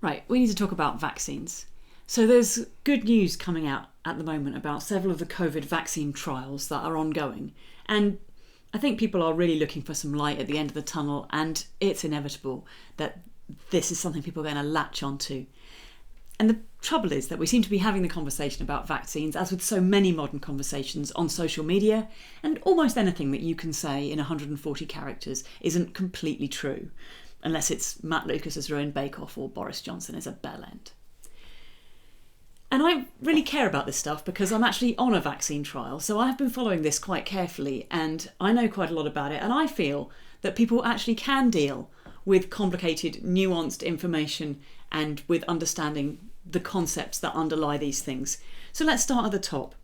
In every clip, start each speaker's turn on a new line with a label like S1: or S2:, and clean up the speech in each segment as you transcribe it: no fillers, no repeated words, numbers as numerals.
S1: Right, we need to talk about vaccines. So there's good news coming out at the moment about several of the COVID vaccine trials that are ongoing. And I think people are really looking for some light at the end of the tunnel, and it's inevitable that this is something people are going to latch onto. And the trouble is that we seem to be having the conversation about vaccines, as with so many modern conversations, on social media, and almost anything that you can say in 140 characters isn't completely true, unless it's Matt Lucas has ruined Bake Off or Boris Johnson is a bell end. And I really care about this stuff because I'm actually on a vaccine trial, so I've been following this quite carefully and I know quite a lot about it, and I feel that people actually can deal with complicated, nuanced information and with understanding the concepts that underlie these things. So let's start at the top.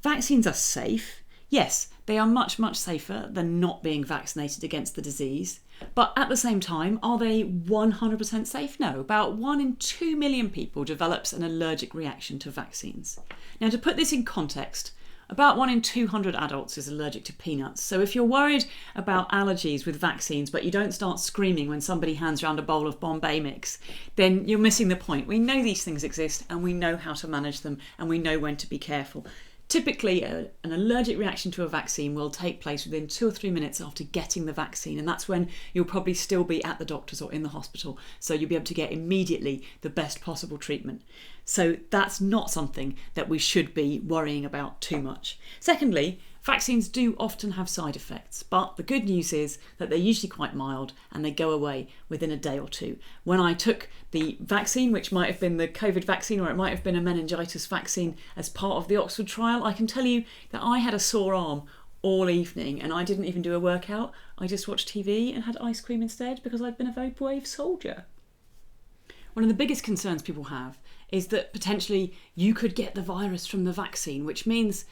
S1: Vaccines are safe. Yes, they are much, much safer than not being vaccinated against the disease. But at the same time, are they 100% safe? No. About 1 in 2 million people develops an allergic reaction to vaccines. Now, to put this in context, about 1 in 200 adults is allergic to peanuts. So if you're worried about allergies with vaccines, but you don't start screaming when somebody hands around a bowl of Bombay mix, then you're missing the point. We know these things exist and we know how to manage them and we know when to be careful. Typically, an allergic reaction to a vaccine will take place within 2 or 3 minutes after getting the vaccine, and that's when you'll probably still be at the doctor's or in the hospital, so you'll be able to get immediately the best possible treatment. So that's not something that we should be worrying about too much. Secondly, vaccines do often have side effects, but the good news is that they're usually quite mild and they go away within a day or two. When I took the vaccine, which might have been the COVID vaccine or it might have been a meningitis vaccine as part of the Oxford trial, I can tell you that I had a sore arm all evening and I didn't even do a workout. I just watched TV and had ice cream instead because I'd been a very brave soldier. One of the biggest concerns people have is that potentially you could get the virus from the vaccine, which means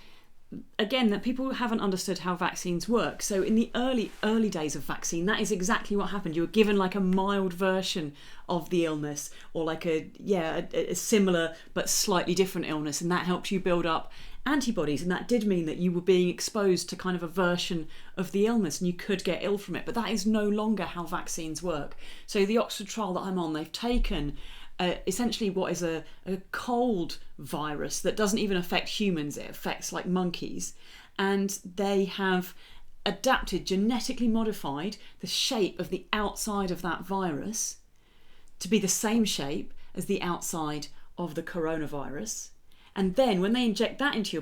S1: again, that people haven't understood how vaccines work. So in the early days of vaccine, that is exactly what happened. You were given like a mild version of the illness or like a similar but slightly different illness, and that helped you build up antibodies, and that did mean that you were being exposed to kind of a version of the illness and you could get ill from it. But that is no longer how vaccines work. So the Oxford trial that I'm on, they've taken essentially what is a cold virus that doesn't even affect humans, it affects like monkeys, and they have adapted, genetically modified the shape of the outside of that virus to be the same shape as the outside of the coronavirus. And then when they inject that into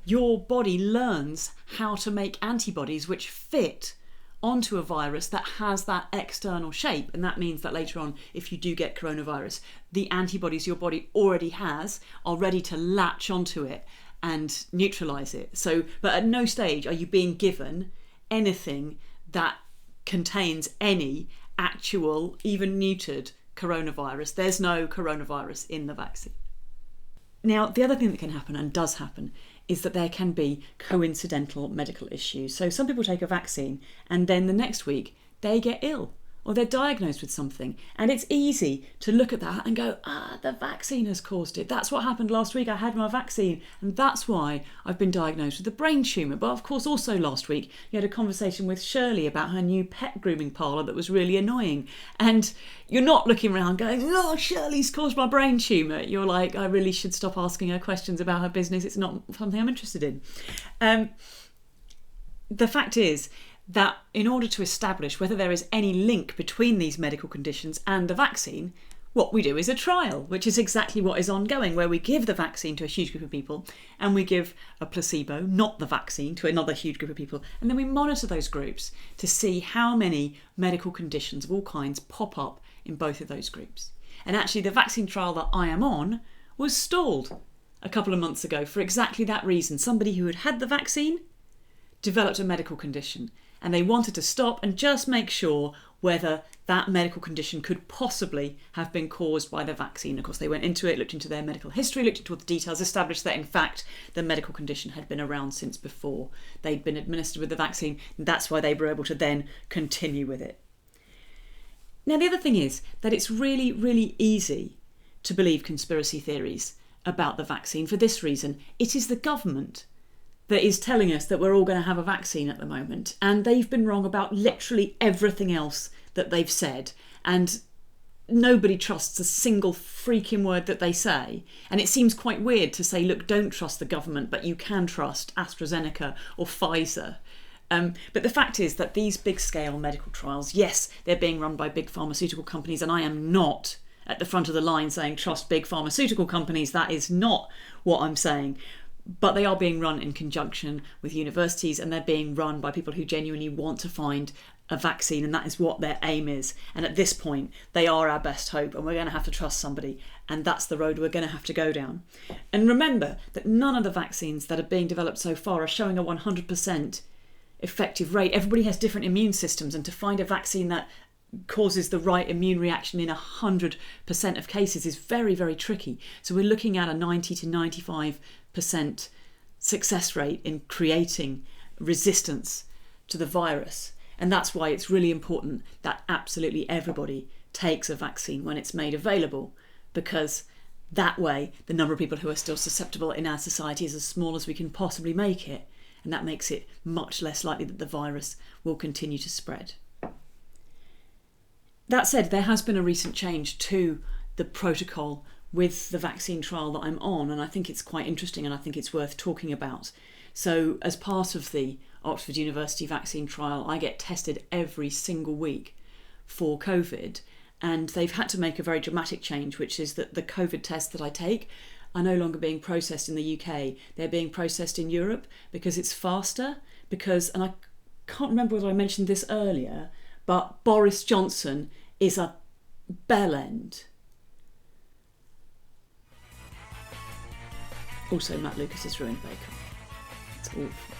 S1: your body learns how to make antibodies which fit onto a virus that has that external shape, and that means that later on, if you do get coronavirus, the antibodies your body already has are ready to latch onto it and neutralize it. So, but at no stage are you being given anything that contains any actual, even neutered coronavirus. There's no coronavirus in the vaccine. Now, the other thing that can happen, and does happen, is that there can be coincidental medical issues. So some people take a vaccine and then the next week they get ill or they're diagnosed with something. And it's easy to look at that and go, the vaccine has caused it. That's what happened last week. I had my vaccine and that's why I've been diagnosed with a brain tumour. But of course, also last week, you had a conversation with Shirley about her new pet grooming parlour that was really annoying. And you're not looking around going, oh, Shirley's caused my brain tumour. You're like, I really should stop asking her questions about her business. It's not something I'm interested in. The fact is that in order to establish whether there is any link between these medical conditions and the vaccine, what we do is a trial, which is exactly what is ongoing, where we give the vaccine to a huge group of people and we give a placebo, not the vaccine, to another huge group of people. And then we monitor those groups to see how many medical conditions of all kinds pop up in both of those groups. And actually the vaccine trial that I am on was stalled a couple of months ago for exactly that reason. Somebody who had had the vaccine developed a medical condition and they wanted to stop and just make sure whether that medical condition could possibly have been caused by the vaccine. Of course, they went into it, looked into their medical history, looked into all the details, established that in fact the medical condition had been around since before they'd been administered with the vaccine. And that's why they were able to then continue with it. Now, the other thing is that it's really, really easy to believe conspiracy theories about the vaccine for this reason. It is the government that is telling us that we're all going to have a vaccine at the moment. And they've been wrong about literally everything else that they've said. And nobody trusts a single freaking word that they say. And it seems quite weird to say, look, don't trust the government, but you can trust AstraZeneca or Pfizer. But the fact is that these big-scale medical trials, yes, they're being run by big pharmaceutical companies, and I am not at the front of the line saying trust big pharmaceutical companies. That is not what I'm saying. But they are being run in conjunction with universities, and they're being run by people who genuinely want to find a vaccine, and that is what their aim is. And at this point, they are our best hope, and we're going to have to trust somebody, and that's the road we're going to have to go down. And remember that none of the vaccines that are being developed so far are showing a 100% effective rate. Everybody has different immune systems, and to find a vaccine that causes the right immune reaction in 100% of cases is very, very tricky. So we're looking at a 90 to 95% success rate in creating resistance to the virus. And that's why it's really important that absolutely everybody takes a vaccine when it's made available, because that way the number of people who are still susceptible in our society is as small as we can possibly make it. And that makes it much less likely that the virus will continue to spread. That said, there has been a recent change to the protocol with the vaccine trial that I'm on, and I think it's quite interesting, and I think it's worth talking about. So as part of the Oxford University vaccine trial, I get tested every single week for COVID, and they've had to make a very dramatic change, which is that the COVID tests that I take are no longer being processed in the UK. They're being processed in Europe because it's faster, and I can't remember whether I mentioned this earlier, but Boris Johnson is a bellend. Also, Matt Lucas is ruined bacon. It's awful.